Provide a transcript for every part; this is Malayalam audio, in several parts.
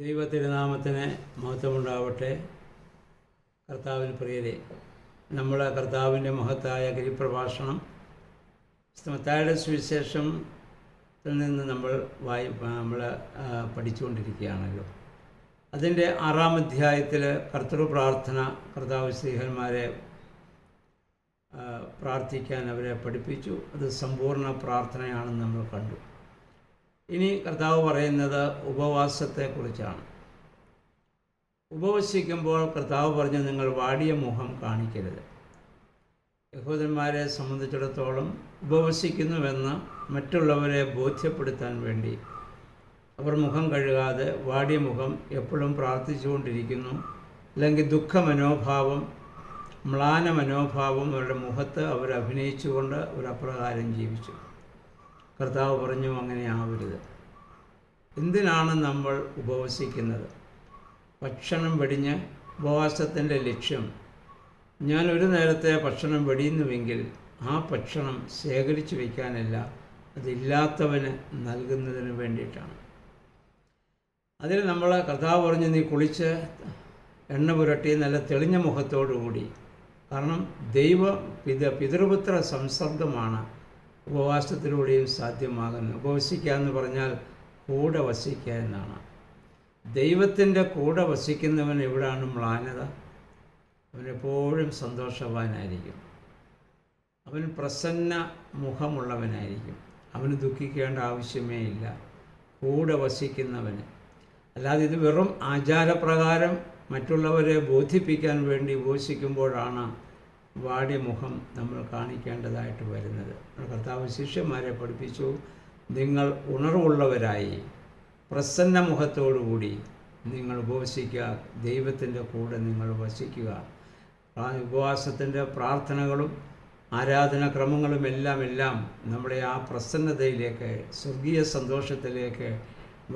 ദൈവത്തിരുനാമത്തിന് മഹത്വമുണ്ടാവട്ടെ. കർത്താവിൽ പ്രിയരെ, നമ്മൾ കർത്താവിൻ്റെ മഹത്തായ ഗിരിപ്രഭാഷണം മത്തായിയുടെ സുവിശേഷത്തിൽ നിന്ന് നമ്മൾ പഠിച്ചുകൊണ്ടിരിക്കുകയാണല്ലോ. അതിൻ്റെ 6-ാം അധ്യായത്തിൽ കർത്തൃ പ്രാർത്ഥന, കർത്താവ് സ്ത്രീഹന്മാരെ പ്രാർത്ഥിക്കാൻ അവരെ പഠിപ്പിച്ചു. അത് സമ്പൂർണ്ണ പ്രാർത്ഥനയാണെന്ന് നമ്മൾ കണ്ടു. ഇനി കർത്താവ് പറയുന്നത് ഉപവാസത്തെക്കുറിച്ചാണ്. ഉപവസിക്കുമ്പോൾ കർത്താവ് പറഞ്ഞു, നിങ്ങൾ വാടിയ മുഖം കാണിക്കരുത്. യഹൂദന്മാരെ സംബന്ധിച്ചിടത്തോളം ഉപവസിക്കുന്നുവെന്ന് മറ്റുള്ളവരെ ബോധ്യപ്പെടുത്താൻ വേണ്ടി അവർ മുഖം കഴുകാതെ വാടിയ മുഖം എപ്പോഴും പ്രാർത്ഥിച്ചുകൊണ്ടിരിക്കുന്നു. അല്ലെങ്കിൽ ദുഃഖമനോഭാവം, മ്ലാന മനോഭാവം അവരുടെ മുഖത്ത് അവർ അഭിനയിച്ചുകൊണ്ട് അവർ അപ്രകാരം ജീവിച്ചു. കർത്താവ് പറഞ്ഞു, അങ്ങനെ ആവരുത്. എന്തിനാണ് നമ്മൾ ഉപവസിക്കുന്നത്? ഭക്ഷണം വെടിഞ്ഞ് ഉപവാസത്തിൻ്റെ ലക്ഷ്യം, ഞാൻ ഒരു നേരത്തെ ഭക്ഷണം വെടിയുന്നുവെങ്കിൽ ആ ഭക്ഷണം ശേഖരിച്ചു വയ്ക്കാനല്ല, അതില്ലാത്തവന് നൽകുന്നതിന് വേണ്ടിയിട്ടാണ്. അതിൽ നമ്മൾ കർത്താവ് പറഞ്ഞു, നീ കുളിച്ച് എണ്ണ പുരട്ടി നല്ല തെളിഞ്ഞ മുഖത്തോടുകൂടി, കാരണം പിതൃപുത്ര സംസർഗമാണ് ഉപവാസത്തിലൂടെയും സാധ്യമാകുന്നത്. ഉപവസിക്കുക എന്ന് പറഞ്ഞാൽ കൂടെ വസിക്കുക എന്നാണ്. ദൈവത്തിൻ്റെ കൂടെ വസിക്കുന്നവൻ എവിടെയാണ് മ്ലാനത? അവനെപ്പോഴും സന്തോഷവാനായിരിക്കും. അവൻ പ്രസന്ന മുഖമുള്ളവനായിരിക്കും. അവന് ദുഃഖിക്കേണ്ട ആവശ്യമേ ഇല്ല, കൂടെ വസിക്കുന്നവന്. അല്ലാതെ ഇത് വെറും ആചാരപ്രകാരം മറ്റുള്ളവരെ ബോധിപ്പിക്കാൻ വേണ്ടി ഉപവസിക്കുമ്പോഴാണ് വാടിയ മുഖം നമ്മൾ കാണിക്കേണ്ടതായിട്ട് വരുന്നത്. കർത്താവ് ശിഷ്യന്മാരെ പഠിപ്പിച്ചു, നിങ്ങൾ ഉണർവുള്ളവരായി പ്രസന്ന മുഖത്തോടുകൂടി നിങ്ങൾ ഉപവസിക്കുക, ദൈവത്തിൻ്റെ കൂടെ നിങ്ങൾ വസിക്കുക. ആ ഉപവാസത്തിൻ്റെ പ്രാർത്ഥനകളും ആരാധനാക്രമങ്ങളും എല്ലാം നമ്മുടെ ആ പ്രസന്നതയിലേക്ക്, സ്വർഗീയ സന്തോഷത്തിലേക്ക്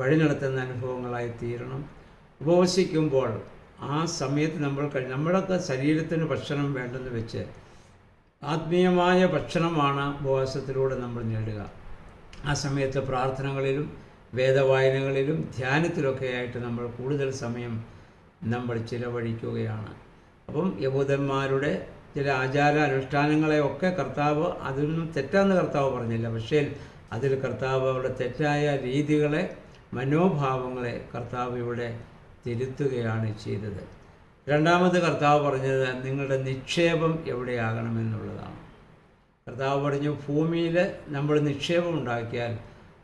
വഴി നടത്തുന്ന അനുഭവങ്ങളായി തീരണം. ഉപവസിക്കുമ്പോൾ ആ സമയത്ത് നമ്മളൊക്കെ ശരീരത്തിന് ഭക്ഷണം വേണ്ടെന്ന് വെച്ച് ആത്മീയമായ ഭക്ഷണമാണ് ഉപവാസത്തിലൂടെ നമ്മൾ നേടുക. ആ സമയത്ത് പ്രാർത്ഥനകളിലും വേദവായനകളിലും ധ്യാനത്തിലൊക്കെ ആയിട്ട് നമ്മൾ കൂടുതൽ സമയം നമ്മൾ ചിലവഴിക്കുകയാണ്. അപ്പം യഹൂദന്മാരുടെ ചില ആചാരാനുഷ്ഠാനങ്ങളെയൊക്കെ കർത്താവ്, അതൊന്നും തെറ്റാന്ന് കർത്താവ് പറഞ്ഞില്ല, പക്ഷേ അതിൽ കർത്താവ് അവരുടെ തെറ്റായ രീതികളെ, മനോഭാവങ്ങളെ കർത്താവ് ഇവിടെ തിരുത്തുകയാണ് ചെയ്തത്. രണ്ടാമത് കർത്താവ് പറഞ്ഞത് നിങ്ങളുടെ നിക്ഷേപം എവിടെയാകണമെന്നുള്ളതാണ്. കർത്താവ് പറഞ്ഞു, ഭൂമിയിൽ നമ്മൾ നിക്ഷേപം ഉണ്ടാക്കിയാൽ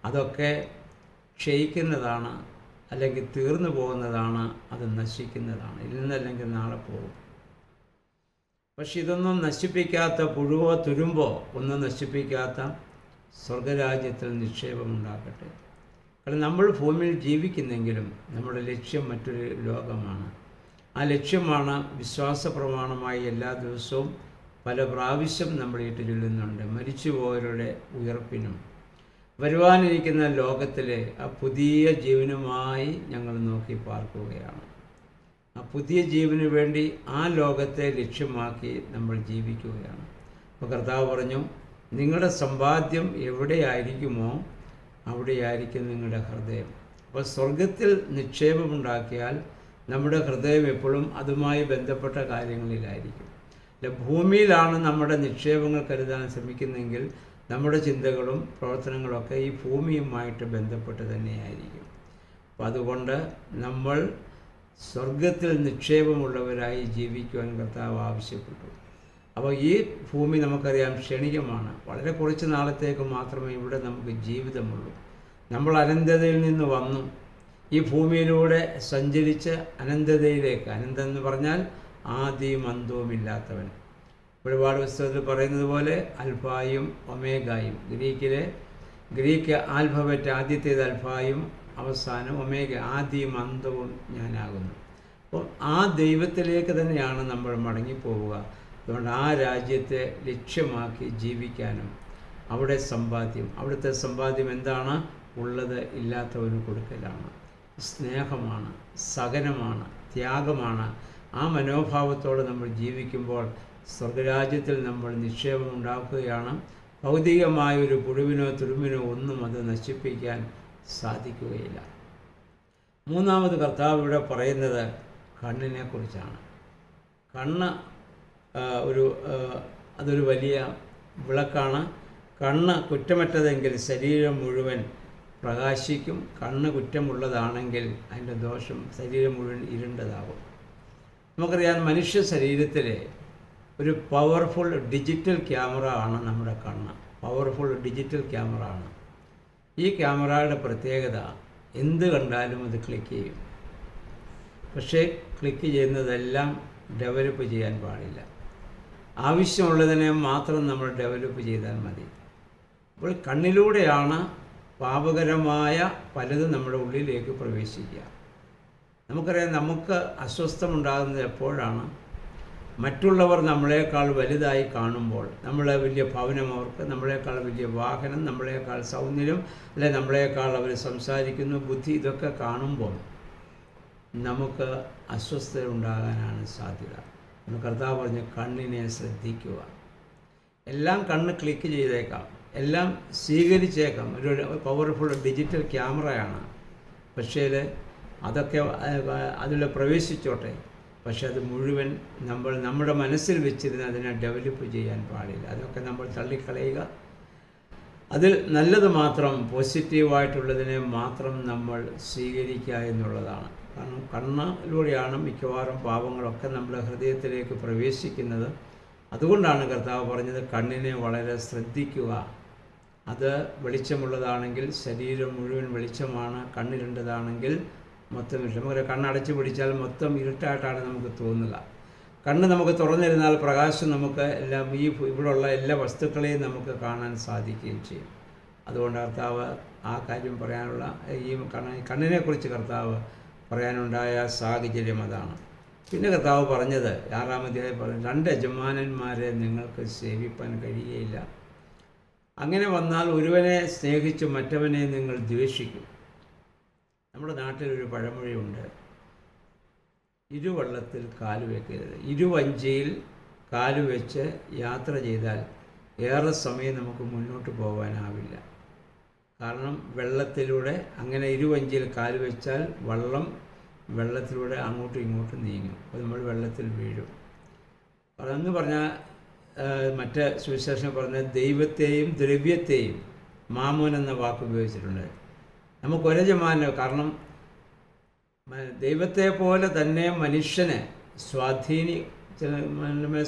അതൊക്കെ ക്ഷയിക്കുന്നതാണ്, അല്ലെങ്കിൽ തീർന്നു പോകുന്നതാണ്, അത് നശിക്കുന്നതാണ്, ഇന്നല്ലെങ്കിൽ നാളെ പോകും. പക്ഷെ ഇതൊന്നും നശിപ്പിക്കാത്ത, പുഴുവോ തുരുമ്പോ ഒന്നും നശിപ്പിക്കാത്ത സ്വർഗരാജ്യത്തിൽ നിക്ഷേപം ഉണ്ടാക്കട്ടെ. കാരണം നമ്മൾ ഭൂമിയിൽ ജീവിക്കുന്നെങ്കിലും നമ്മുടെ ലക്ഷ്യം മറ്റൊരു ലോകമാണ്. ആ ലക്ഷ്യമാണ് വിശ്വാസ പ്രമാണമായി എല്ലാ ദിവസവും പല പ്രാവശ്യം നമ്മൾ ചൊല്ലുന്നുണ്ട്. മരിച്ചുപോയവരുടെ ഉയർപ്പിനും വരുവാനിരിക്കുന്ന ലോകത്തിലെ ആ പുതിയ ജീവനുമായി ഞങ്ങൾ നോക്കി പാർക്കുകയാണ്. ആ പുതിയ ജീവന് വേണ്ടി ആ ലോകത്തെ ലക്ഷ്യമാക്കി നമ്മൾ ജീവിക്കുകയാണ്. അപ്പോൾ കർത്താവ് പറഞ്ഞു, നിങ്ങളുടെ സമ്പാദ്യം എവിടെയായിരിക്കുമോ അവിടെയായിരിക്കും നിങ്ങളുടെ ഹൃദയം. അപ്പോൾ സ്വർഗത്തിൽ നിക്ഷേപമുണ്ടാക്കിയാൽ നമ്മുടെ ഹൃദയം എപ്പോഴും അതുമായി ബന്ധപ്പെട്ട കാര്യങ്ങളിലായിരിക്കും. ഭൂമിയിലാണ് നമ്മുടെ നിക്ഷേപങ്ങൾ കരുതാൻ ശ്രമിക്കുന്നെങ്കിൽ നമ്മുടെ ചിന്തകളും പ്രവർത്തനങ്ങളൊക്കെ ഈ ഭൂമിയുമായിട്ട് ബന്ധപ്പെട്ട് തന്നെയായിരിക്കും. അപ്പോൾ അതുകൊണ്ട് നമ്മൾ സ്വർഗത്തിൽ നിക്ഷേപമുള്ളവരായി ജീവിക്കുവാൻ കർത്താവ് ആവശ്യപ്പെട്ടു. അപ്പോൾ ഈ ഭൂമി നമുക്കറിയാം ക്ഷണികമാണ്. വളരെ കുറച്ച് നാളത്തേക്ക് മാത്രമേ ഇവിടെ നമുക്ക് ജീവിതമുള്ളൂ. നമ്മൾ അനന്തതയിൽ നിന്ന് വന്നു ഈ ഭൂമിയിലൂടെ സഞ്ചരിച്ച് അനന്തതയിലേക്ക്, അനന്തം എന്ന് പറഞ്ഞാൽ ആദിയും അന്തവുമില്ലാത്തവൻ. ഒരുപാട് പുസ്തകത്തിൽ പറയുന്നത് പോലെ അൽഫായും ഒമേഗായും, ഗ്രീക്ക് ആൽഫബറ്റ് ആദ്യത്തേത് അൽഫായും അവസാനം ഒമേഗ, ആദിയും അന്തവും ഞാനാകുന്നു. അപ്പോൾ ആ ദൈവത്തിലേക്ക് തന്നെയാണ് നമ്മൾ മടങ്ങിപ്പോവുക. അതുകൊണ്ട് ആ രാജ്യത്തെ ലക്ഷ്യമാക്കി ജീവിക്കാനും അവിടെ അവിടുത്തെ സമ്പാദ്യം എന്താണ്? ഉള്ളത് ഇല്ലാത്തവന് കൊടുക്കലാണ്, സ്നേഹമാണ്, സഹനമാണ്, ത്യാഗമാണ്. ആ മനോഭാവത്തോടെ നമ്മൾ ജീവിക്കുമ്പോൾ സ്വർഗരാജ്യത്തിൽ നമ്മൾ നിക്ഷേപം ഉണ്ടാക്കുകയാണ്. ഭൗതികമായൊരു പുഴുവിനോ തുരുമ്പിനോ ഒന്നും അത് നശിപ്പിക്കാൻ സാധിക്കുകയില്ല. മൂന്നാമത് കർത്താവ് ഇവിടെ പറയുന്നത് കണ്ണിനെ കുറിച്ചാണ്. കണ്ണ് അതൊരു വലിയ വിളക്കാണ്. കണ്ണ് കുറ്റമറ്റതെങ്കിൽ ശരീരം മുഴുവൻ പ്രകാശിക്കും. കണ്ണ് കുറ്റമുള്ളതാണെങ്കിൽ അതിൻ്റെ ദോഷം ശരീരം മുഴുവൻ ഇരുണ്ടതാകും. നമുക്കറിയാം, മനുഷ്യ ശരീരത്തിലെ ഒരു പവർഫുൾ ഡിജിറ്റൽ ക്യാമറ ആണ് നമ്മുടെ കണ്ണ്. പവർഫുൾ ഡിജിറ്റൽ ക്യാമറ ആണ്. ഈ ക്യാമറയുടെ പ്രത്യേകത, എന്ത് കണ്ടാലും അത് ക്ലിക്ക് ചെയ്യും. പക്ഷേ ക്ലിക്ക് ചെയ്യുന്നതെല്ലാം ഡെവലപ്പ് ചെയ്യാൻ പാടില്ല. ആവശ്യമുള്ളതിനെ മാത്രം നമ്മൾ ഡെവലപ്പ് ചെയ്താൽ മതി. അപ്പോൾ കണ്ണിലൂടെയാണ് പാപകരമായ പലതും നമ്മുടെ ഉള്ളിലേക്ക് പ്രവേശിക്കുക. നമുക്കറിയാം, നമുക്ക് അസ്വസ്ഥമുണ്ടാകുന്നത് എപ്പോഴാണ്? മറ്റുള്ളവർ നമ്മളെക്കാൾ വലുതായി കാണുമ്പോൾ, നമ്മളെ വലിയ ഭവനം അവർക്ക്, നമ്മളെക്കാൾ വലിയ വാഹനം, നമ്മളെക്കാൾ സൗന്ദര്യം, അല്ലെ നമ്മളെക്കാൾ അവർ സംസാരിക്കുന്നു, ബുദ്ധി, ഇതൊക്കെ കാണുമ്പോൾ നമുക്ക് അസ്വസ്ഥത ഉണ്ടാകാനാണ് സാധ്യത. കർത്താവ് പറഞ്ഞ് കണ്ണിനെ ശ്രദ്ധിക്കുക. എല്ലാം കണ്ണ് ക്ലിക്ക് ചെയ്തേക്കാം, എല്ലാം സ്വീകരിച്ചേക്കാം. ഒരു പവർഫുൾ ഡിജിറ്റൽ ക്യാമറയാണ്. പക്ഷേ അതൊക്കെ അതിൽ പ്രവേശിച്ചോട്ടെ, പക്ഷെ അത് മുഴുവൻ നമ്മുടെ മനസ്സിൽ വെച്ചിരുന്ന് അതിനെ ഡെവലപ്പ് ചെയ്യാൻ പാടില്ല. അതൊക്കെ നമ്മൾ തള്ളിക്കളയുക. അതിൽ നല്ലത് മാത്രം, പോസിറ്റീവായിട്ടുള്ളതിനെ മാത്രം നമ്മൾ സ്വീകരിക്കുക എന്നുള്ളതാണ്. കാരണം കണ്ണിലൂടെയാണ് മിക്കവാറും പാപങ്ങളൊക്കെ നമ്മുടെ ഹൃദയത്തിലേക്ക് പ്രവേശിക്കുന്നത്. അതുകൊണ്ടാണ് കർത്താവ് പറഞ്ഞത് കണ്ണിനെ വളരെ ശ്രദ്ധിക്കുക. അത് വെളിച്ചമുള്ളതാണെങ്കിൽ ശരീരം മുഴുവൻ വെളിച്ചമാണ്, കണ്ണിരുണ്ടതാണെങ്കിൽ മൊത്തം ഇരുട്ട്. നമുക്ക് കണ്ണടച്ച് പിടിച്ചാൽ മൊത്തം ഇരുട്ടായിട്ടാണ് നമുക്ക് തോന്നുക. കണ്ണ് നമുക്ക് തുറന്നിരുന്നാൽ പ്രകാശം നമുക്ക് എല്ലാം ഇവിടെയുള്ള എല്ലാ വസ്തുക്കളെയും നമുക്ക് കാണാൻ സാധിക്കുകയും ചെയ്യും. അതുകൊണ്ട് കർത്താവ് ആ കാര്യം പറയാനുള്ള, ഈ കണ്ണിനെക്കുറിച്ച് കർത്താവ് പറയാനുണ്ടായ സാഹചര്യം അതാണ്. പിന്നെ കർത്താവ് പറഞ്ഞത് 6-ാം അധ്യായം പറഞ്ഞു, 2 യജമാനന്മാരെ നിങ്ങൾക്ക് സേവിപ്പാൻ കഴിയുകയില്ല. അങ്ങനെ വന്നാൽ ഒരുവനെ സ്നേഹിച്ച് മറ്റവനെ നിങ്ങൾ ദ്വേഷിക്കും. നമ്മുടെ നാട്ടിലൊരു പഴമൊഴിയുണ്ട്, ഇരുവള്ളത്തിൽ കാല് വയ്ക്കരുത്. ഇരുവഞ്ചിയിൽ കാല് വെച്ച് യാത്ര ചെയ്താൽ ഏറെ സമയം നമുക്ക് മുന്നോട്ട് പോകാനാവില്ല. കാരണം വെള്ളത്തിലൂടെ, അങ്ങനെ ഇരുവഞ്ചിയിൽ കാല് വെച്ചാൽ വെള്ളത്തിലൂടെ അങ്ങോട്ടും ഇങ്ങോട്ടും നീങ്ങും. അപ്പോൾ നമ്മൾ വെള്ളത്തിൽ വീഴും. അതെന്ന് പറഞ്ഞാൽ മറ്റേ സുവിശേഷം പറഞ്ഞ ദൈവത്തെയും ദ്രവ്യത്തെയും മാമോൻ എന്ന വാക്ക് ഉപയോഗിച്ചിട്ടുണ്ട്. നമുക്കൊരു യജമാനൻ, കാരണം ദൈവത്തെ പോലെ തന്നെ മനുഷ്യനെ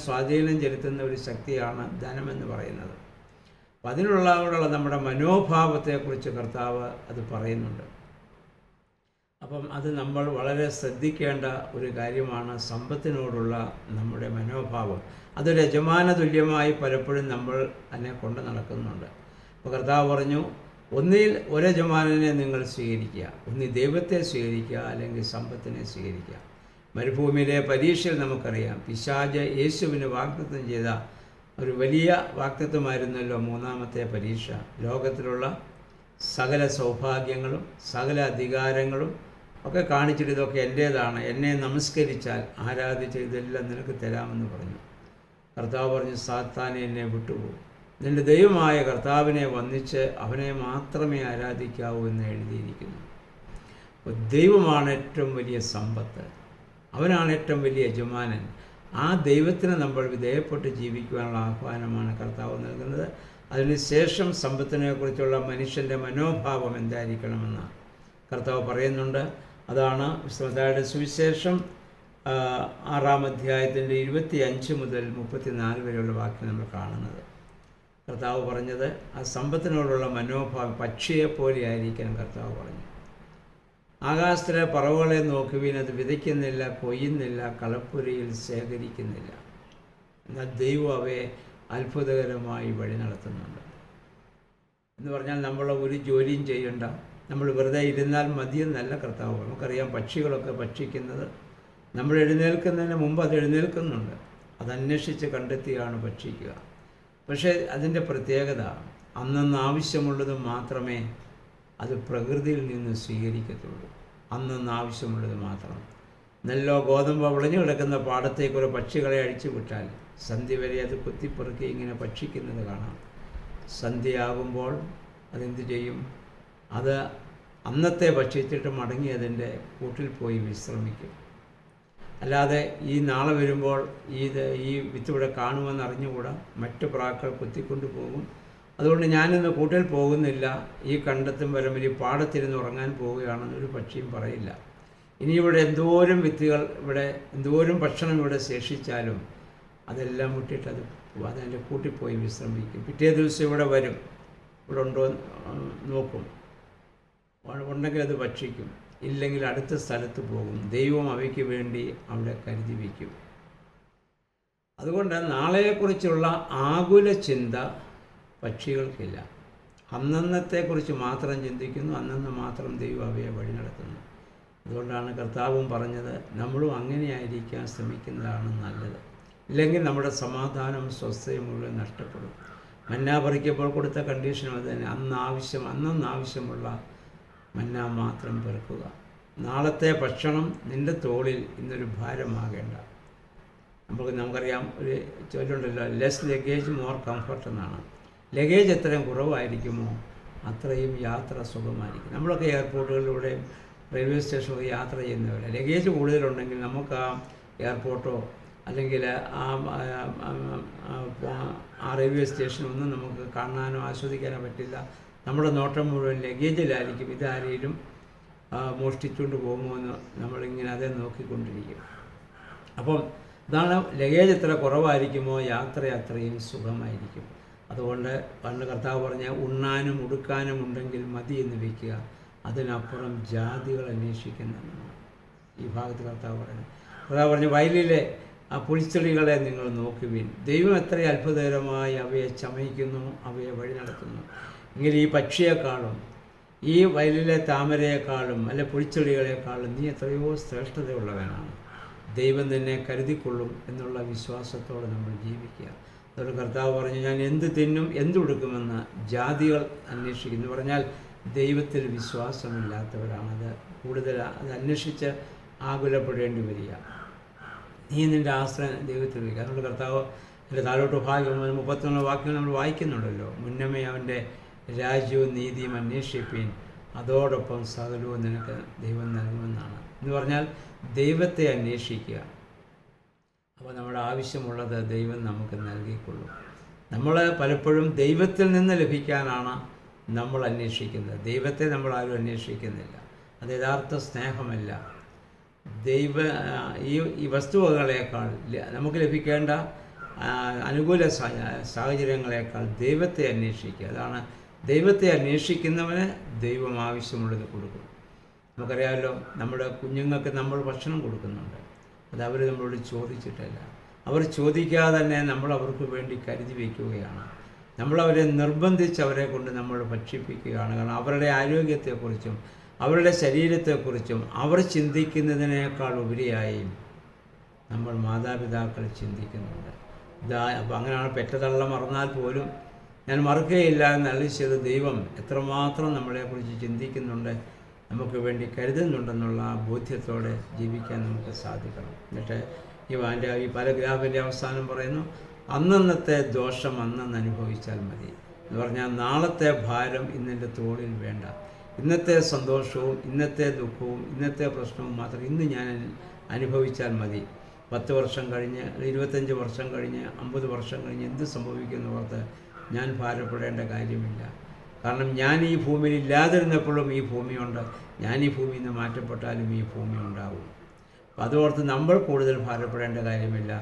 സ്വാധീനം ചെലുത്തുന്ന ഒരു ശക്തിയാണ് ധനമെന്ന് പറയുന്നത്. അപ്പം അതിനുള്ള നമ്മുടെ മനോഭാവത്തെക്കുറിച്ച് കർത്താവ് അത് പറയുന്നുണ്ട്. അപ്പം അത് നമ്മൾ വളരെ ശ്രദ്ധിക്കേണ്ട ഒരു കാര്യമാണ്, സമ്പത്തിനോടുള്ള നമ്മുടെ മനോഭാവം. അതൊരു യജമാന തുല്യമായി പലപ്പോഴും നമ്മൾ അതിനെ കൊണ്ട് നടക്കുന്നുണ്ട്. അപ്പോൾ കർത്താവ് പറഞ്ഞു, ഒന്നിൽ ഒരു യജമാനനെ നിങ്ങൾ സ്വീകരിക്കുക. ഒന്നി ദൈവത്തെ സ്വീകരിക്കുക, അല്ലെങ്കിൽ സമ്പത്തിനെ സ്വീകരിക്കുക. മരുഭൂമിയിലെ പരീക്ഷയിൽ നമുക്കറിയാം, പിശാച് യേശുവിന് വാഗ്ദത്തം ചെയ്ത ഒരു വലിയ വാഗ്ദത്തമായിരുന്നല്ലോ 3-ാമത്തെ പരീക്ഷ. ലോകത്തിലുള്ള സകല സൗഭാഗ്യങ്ങളും സകല അധികാരങ്ങളും ഒക്കെ കാണിച്ചിട്ട് ഇതൊക്കെ എൻ്റേതാണ്, എന്നെ നമസ്കരിച്ചാൽ ആരാധിച്ച് ഇതെല്ലാം നിനക്ക് തരാമെന്ന് പറഞ്ഞു. കർത്താവ് പറഞ്ഞു, സാത്താനെ എന്നെ വിട്ടുപോകും, നിൻ്റെ ദൈവമായ കർത്താവിനെ വന്ദിച്ച് അവനെ മാത്രമേ ആരാധിക്കാവൂ എന്ന് എഴുതിയിരിക്കുന്നു. അപ്പോൾ ദൈവമാണ് ഏറ്റവും വലിയ സമ്പത്ത്, അവനാണ് ഏറ്റവും വലിയ യജമാനൻ. ആ ദൈവത്തിന് നമ്മൾ വിധേയപ്പെട്ട് ജീവിക്കുവാനുള്ള ആഹ്വാനമാണ് കർത്താവ് നൽകുന്നത്. അതിനുശേഷം സമ്പത്തിനെക്കുറിച്ചുള്ള മനുഷ്യൻ്റെ മനോഭാവം എന്തായിരിക്കണമെന്ന് കർത്താവ് പറയുന്നുണ്ട്. അതാണ് മത്തായിയുടെ സുവിശേഷം 6-ാം അധ്യായത്തിൻ്റെ 25 മുതൽ 34 വരെയുള്ള വാക്യം നമ്മൾ കാണുന്നത്. കർത്താവ് പറഞ്ഞത് ആ സമ്പത്തിനോടുള്ള മനോഭാവം പക്ഷിയെപ്പോലെ ആയിരിക്കാൻ കർത്താവ് പറഞ്ഞു. ആകാശത്തിലെ പറവകളെ നോക്കുവിൻ, അത് വിതയ്ക്കുന്നില്ല, കൊയ്യുന്നില്ല, കളപ്പുരയിൽ ശേഖരിക്കുന്നില്ല, എന്നാൽ ദൈവം അവയെ അത്ഭുതകരമായി വഴി നടത്തുന്നുണ്ട്. എന്ന് പറഞ്ഞാൽ നമ്മൾ ഒരു ജോലിയും ചെയ്യണ്ട, നമ്മൾ വെറുതെ ഇരുന്നാൽ മതിയെന്നല്ല കർത്താവ്. നമുക്കറിയാം, പക്ഷികളൊക്കെ ഭക്ഷിക്കുന്നത് നമ്മൾ എഴുന്നേൽക്കുന്നതിന് മുമ്പ് അത് എഴുന്നേൽക്കുന്നുണ്ട്, അതന്വേഷിച്ച് കണ്ടെത്തിയാണ് ഭക്ഷിക്കുക. പക്ഷേ അതിൻ്റെ പ്രത്യേകത, അന്നന്ന് ആവശ്യമുള്ളത് മാത്രമേ അത് പ്രകൃതിയിൽ നിന്ന് സ്വീകരിക്കത്തുള്ളൂ. അന്നന്ന് ആവശ്യമുള്ളത് മാത്രം. നെല്ലോ ഗോതമ്പോ വിളഞ്ഞു കിടക്കുന്ന പാടത്തേക്ക് ഒരു പക്ഷികളെ അഴിച്ചു വിട്ടാൽ സന്ധ്യ വരെ അത് കുത്തിപ്പെറുക്കി ഇങ്ങനെ ഭക്ഷിക്കുന്നത് കാണാം. സന്ധ്യയാകുമ്പോൾ അതെന്ത് ചെയ്യും? അത് അന്നത്തെ ഭക്ഷിച്ചിട്ട് മടങ്ങി അതിൻ്റെ കൂട്ടിൽ പോയി വിശ്രമിക്കും. അല്ലാതെ ഈ നാളെ വരുമ്പോൾ ഈ വിത്ത് ഇവിടെ കാണുമെന്ന് അറിഞ്ഞുകൂടാ, മറ്റു പ്രാക്കൾ കുത്തിക്കൊണ്ടു പോകും, അതുകൊണ്ട് ഞാനിന്ന് കൂട്ടിൽ പോകുന്നില്ല, ഈ കണ്ടെത്തും വരമ്പിൽ ഈ പാടത്തിരുന്ന് ഉറങ്ങാൻ പോവുകയാണെന്നൊരു പക്ഷിയും പറയില്ല. ഇനി ഇവിടെ എന്തോരം വിത്തുകൾ, ഇവിടെ എന്തോരം ഭക്ഷണം ഇവിടെ ശേഷിച്ചാലും അതെല്ലാം വിട്ടിട്ട് അതിൻ്റെ കൂട്ടിപ്പോയി വിശ്രമിക്കും. പിറ്റേ ദിവസം ഇവിടെ വരും, ഇവിടെ ഉണ്ടോ നോക്കും, ഉണ്ടെങ്കിൽ അത് ഭക്ഷിക്കും, ഇല്ലെങ്കിൽ അടുത്ത സ്ഥലത്ത് പോകും. ദൈവം അവയ്ക്ക് വേണ്ടി അവിടെ കരുതി വയ്ക്കും. അതുകൊണ്ട് നാളെയെക്കുറിച്ചുള്ള ആകുല ചിന്ത പക്ഷികൾക്കില്ല. അന്നന്നത്തെക്കുറിച്ച് മാത്രം ചിന്തിക്കുന്നു, അന്നന്ന് മാത്രം ദൈവം അവയെ വഴി നടത്തുന്നു. അതുകൊണ്ടാണ് കർത്താവും പറഞ്ഞത്, നമ്മളും അങ്ങനെയായിരിക്കാൻ ശ്രമിക്കുന്നതാണ് നല്ലത്. ഇല്ലെങ്കിൽ നമ്മുടെ സമാധാനം സ്വസ്ഥയും മുഴുവൻ നഷ്ടപ്പെടും. മന്ന പറിക്കപ്പോൾ കൊടുത്ത കണ്ടീഷനും അത് തന്നെ, അന്നന്നാവശ്യമുള്ള മന്ന മാത്രം പെറുക്കുക. നാളത്തെ ഭക്ഷണം നിൻ്റെ തോളിൽ ഇന്നൊരു ഭാരമാകേണ്ട. നമുക്കറിയാം, ഒരു ചൊല്ലുണ്ടല്ലോ, ലെസ് ലഗേജ് മോർ കംഫർട്ട് എന്നാണ്. ലഗേജ് എത്രയും കുറവായിരിക്കുമോ അത്രയും യാത്ര സുഖമായിരിക്കും. നമ്മളൊക്കെ എയർപോർട്ടുകളിലൂടെ റെയിൽവേ സ്റ്റേഷനിലൊക്കെ യാത്ര ചെയ്യുന്നവരെ, ലഗേജ് കൂടുതലുണ്ടെങ്കിൽ നമുക്ക് ആ എയർപോർട്ടോ അല്ലെങ്കിൽ ആ റെയിൽവേ സ്റ്റേഷനൊന്നും നമുക്ക് കാണാനോ ആസ്വദിക്കാനോ പറ്റില്ല. നമ്മുടെ നോട്ടം മുഴുവൻ ലഗേജിലായിരിക്കും. ഇതാരെയും മോഷ്ടിച്ചുകൊണ്ട് പോകുമോ എന്ന് നമ്മളിങ്ങനെ അതേ നോക്കിക്കൊണ്ടിരിക്കും. അപ്പം ഇതാണ്, ലഗേജ് എത്ര കുറവായിരിക്കുമോ യാത്ര അത്രയും സുഖമായിരിക്കും. അതുകൊണ്ട് പണ്ട് കർത്താവ് പറഞ്ഞ, ഉണ്ണാനും ഉടുക്കാനും ഉണ്ടെങ്കിൽ മതി എന്ന് വയ്ക്കുക, അതിനപ്പുറം ജാതികൾ അന്വേഷിക്കുന്നതാണ് ഈ ഭാഗത്ത് കർത്താവ് പറഞ്ഞു. വയലിലെ ആ പുൽച്ചെടികളെ നിങ്ങൾ നോക്കുവിൻ, ദൈവം എത്ര അത്ഭുതകരമായി അവയെ ചമയിക്കുന്നു, അവയെ വഴി നടത്തുന്നു. എങ്കിൽ ഈ പക്ഷിയേക്കാളും ഈ വയലിലെ താമരയേക്കാളും അല്ലെ പുൽച്ചെടികളെക്കാളും നീ എത്രയോ ശ്രേഷ്ഠതയുള്ളവനാണ്. ദൈവം തന്നെ കരുതിക്കൊള്ളും എന്നുള്ള വിശ്വാസത്തോടെ നമ്മൾ ജീവിക്കുക. അതുകൊണ്ട് കർത്താവ് പറഞ്ഞു, ഞാൻ എന്ത് തിന്നും എന്തുടുക്കുമെന്ന് ജാതികൾ അന്വേഷിക്കുന്നു. പറഞ്ഞാൽ ദൈവത്തിൽ വിശ്വാസമില്ലാത്തവരാണത് കൂടുതൽ അത് അന്വേഷിച്ച് ആകുലപ്പെടേണ്ടി വരിക. നീ നിൻ്റെ ആശ്രയം ദൈവത്തിൽ വയ്ക്കുക. അതുകൊണ്ട് കർത്താവ് എൻ്റെ താഴോട്ട് ഭാഗ്യം 31 വാക്യങ്ങൾ നമ്മൾ വായിക്കുന്നുണ്ടല്ലോ. മുന്നമേ അവൻ്റെ രാജ്യവും നീതിയും അന്വേഷിപ്പീൻ, അതോടൊപ്പം സകലവും നിനക്ക് ദൈവം നൽകുമെന്നാണ്. എന്ന് പറഞ്ഞാൽ ദൈവത്തെ അന്വേഷിക്കുക. അപ്പോൾ നമ്മുടെ ആവശ്യമുള്ളത് ദൈവം നമുക്ക് നൽകിക്കൊള്ളും. നമ്മൾ പലപ്പോഴും ദൈവത്തിൽ നിന്ന് ലഭിക്കാനാണ് നമ്മൾ അന്വേഷിക്കുന്നത്. ദൈവത്തെ നമ്മൾ ആരും അന്വേഷിക്കുന്നില്ല. അത് യഥാർത്ഥ സ്നേഹമല്ല. ഈ വസ്തുവകളേക്കാൾ നമുക്ക് ലഭിക്കേണ്ട അനുകൂല സാഹചര്യങ്ങളേക്കാൾ ദൈവത്തെ അന്വേഷിക്കുക. അതാണ്, ദൈവത്തെ അന്വേഷിക്കുന്നവന് ദൈവം ആവശ്യമുള്ളത് കൊടുക്കും. നമുക്കറിയാമല്ലോ, നമ്മുടെ കുഞ്ഞുങ്ങൾക്ക് നമ്മൾ ഭക്ഷണം കൊടുക്കുന്നുണ്ട്. അത് അവർ നമ്മളോട് ചോദിച്ചിട്ടല്ല, അവർ ചോദിക്കാതെ തന്നെ നമ്മൾ അവർക്ക് വേണ്ടി കരുതി വയ്ക്കുകയാണ്. നമ്മളവരെ നിർബന്ധിച്ച് അവരെ കൊണ്ട് നമ്മൾ ഭക്ഷിപ്പിക്കുകയാണ്. കാരണം അവരുടെ ആരോഗ്യത്തെക്കുറിച്ചും അവരുടെ ശരീരത്തെക്കുറിച്ചും അവർ ചിന്തിക്കുന്നതിനേക്കാൾ ഉപരിയായി നമ്മൾ മാതാപിതാക്കൾ ചിന്തിക്കുന്നുണ്ട്. അപ്പോൾ അങ്ങനെയാണ്, പെറ്റതള്ള മറന്നാൽ പോലും ഞാൻ മറക്കുകയില്ല എന്ന് അരുളിച്ചത് ദൈവം എത്രമാത്രം നമ്മളെക്കുറിച്ച് ചിന്തിക്കുന്നുണ്ട്, നമുക്ക് വേണ്ടി കരുതുന്നുണ്ടെന്നുള്ള ബോധ്യത്തോടെ ജീവിക്കാൻ നമുക്ക് സാധിക്കണം. എന്നിട്ട് ഈ പാരഗ്രാഫിൻ്റെ അവസാനം പറയുന്നു, അന്നന്നത്തെ ദോഷം അന്നന്ന് അനുഭവിച്ചാൽ മതി എന്ന് പറഞ്ഞാൽ, നാളത്തെ ഭാരം ഇന്നെൻ്റെ തോളിൽ വേണ്ട. ഇന്നത്തെ സന്തോഷവും ഇന്നത്തെ ദുഃഖവും ഇന്നത്തെ പ്രശ്നവും മാത്രം ഇന്ന് ഞാൻ അനുഭവിച്ചാൽ മതി. 10 വർഷം കഴിഞ്ഞ്, 25 വർഷം കഴിഞ്ഞ്, 50 വർഷം കഴിഞ്ഞ് എന്ത് സംഭവിക്കുമെന്ന് ഓർത്ത് ഞാൻ ഭാരപ്പെടേണ്ട കാര്യമില്ല. കാരണം ഞാൻ ഈ ഭൂമിയിൽ ഇല്ലാതിരുന്നപ്പോഴും ഈ ഭൂമിയുണ്ട്, ഞാൻ ഈ ഭൂമിയിൽ നിന്ന് മാറ്റപ്പെട്ടാലും ഈ ഭൂമി ഉണ്ടാവും. അപ്പോൾ അതോർത്ത് നമ്മൾ കൂടുതൽ ഭാരപ്പെടേണ്ട കാര്യമില്ല.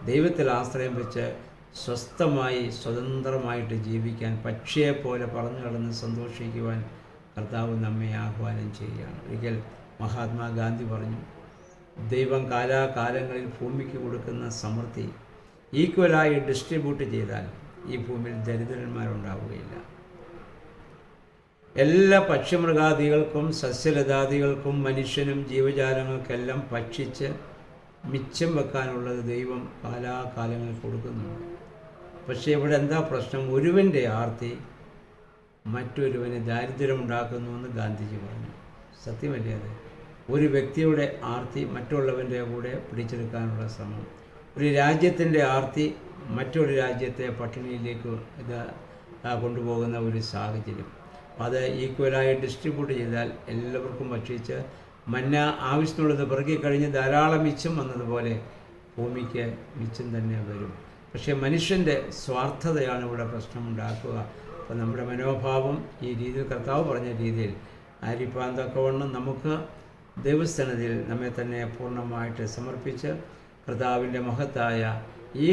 ദൈവത്തിൽ ആശ്രയം വെച്ച് സ്വസ്ഥമായി സ്വതന്ത്രമായിട്ട് ജീവിക്കാൻ, പക്ഷിയെപ്പോലെ പറന്നു കിടന്ന് സന്തോഷിക്കുവാൻ കർത്താവ് നമ്മെ ആഹ്വാനം ചെയ്യുകയാണ്. ഒരിക്കൽ മഹാത്മാഗാന്ധി പറഞ്ഞു, ദൈവം കാലാകാലങ്ങളിൽ ഭൂമിക്ക് കൊടുക്കുന്ന സമൃദ്ധി ഈക്വലായി ഡിസ്ട്രിബ്യൂട്ട് ചെയ്താൽ ഈ ഭൂമിയിൽ ദരിദ്രന്മാരുണ്ടാവുകയില്ല. എല്ലാ പക്ഷിമൃഗാദികൾക്കും സസ്യലതാദികൾക്കും മനുഷ്യനും ജീവജാലങ്ങൾക്കെല്ലാം ഭക്ഷിച്ച് മിച്ചം വെക്കാനുള്ളത് ദൈവം കാലാകാലങ്ങളിൽ കൊടുക്കുന്നുണ്ട്. പക്ഷേ ഇവിടെ എന്താ പ്രശ്നം? ഒരുവൻ്റെ ആർത്തി മറ്റൊരുവന് ദാരിദ്ര്യമുണ്ടാക്കുന്നുവെന്ന് ഗാന്ധിജി പറഞ്ഞു. സത്യമല്ലേ അത്? ഒരു വ്യക്തിയുടെ ആർത്തി മറ്റുള്ളവൻ്റെ കൂടെ പിടിച്ചെടുക്കാനുള്ള ശ്രമം, ഒരു രാജ്യത്തിൻ്റെ ആർത്തി മറ്റൊരു രാജ്യത്തെ പട്ടിണിയിലേക്ക് കൊണ്ടുപോകുന്ന ഒരു സാഹചര്യം. അത് ഈക്വലായി ഡിസ്ട്രിബ്യൂട്ട് ചെയ്താൽ എല്ലാവർക്കും ഭക്ഷിച്ച് മന്ന ആവശ്യത്തിനുള്ളത് പിറകി കഴിഞ്ഞ് ധാരാളം മിച്ചം വന്നതുപോലെ ഭൂമിക്ക് മിച്ചം തന്നെ വരും. പക്ഷേ മനുഷ്യൻ്റെ സ്വാർത്ഥതയാണ് ഇവിടെ പ്രശ്നമുണ്ടാക്കുക. അപ്പോൾ നമ്മുടെ മനോഭാവം ഈ രീതിയിൽ കർത്താവ് പറഞ്ഞ രീതിയിൽ ആയിരിക്കാൻ തക്കവണ്ണം നമുക്ക് ദൈവസന്നിധിയിൽ നമ്മെ തന്നെ പൂർണ്ണമായിട്ട് സമർപ്പിച്ച് കർത്താവിൻ്റെ മഹത്തായ ഈ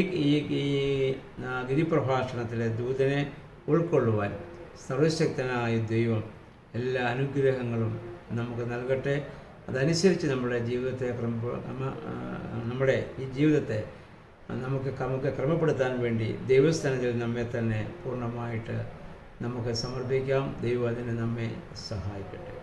ഗിരിപ്രഭാഷണത്തിലെ ദൂതനെ ഉൾക്കൊള്ളുവാൻ സർവശക്തനായ ദൈവം എല്ലാ അനുഗ്രഹങ്ങളും നമുക്ക് നൽകട്ടെ. അതനുസരിച്ച് നമ്മുടെ ജീവിതത്തെ നമ്മുടെ ഈ ജീവിതത്തെ നമുക്ക് ക്രമപ്പെടുത്താൻ വേണ്ടി ദൈവസ്ഥാനത്തിൽ നമ്മെ തന്നെ പൂർണ്ണമായിട്ട് നമുക്ക് സമർപ്പിക്കാം. ദൈവം അതിന് നമ്മെ സഹായിക്കട്ടെ.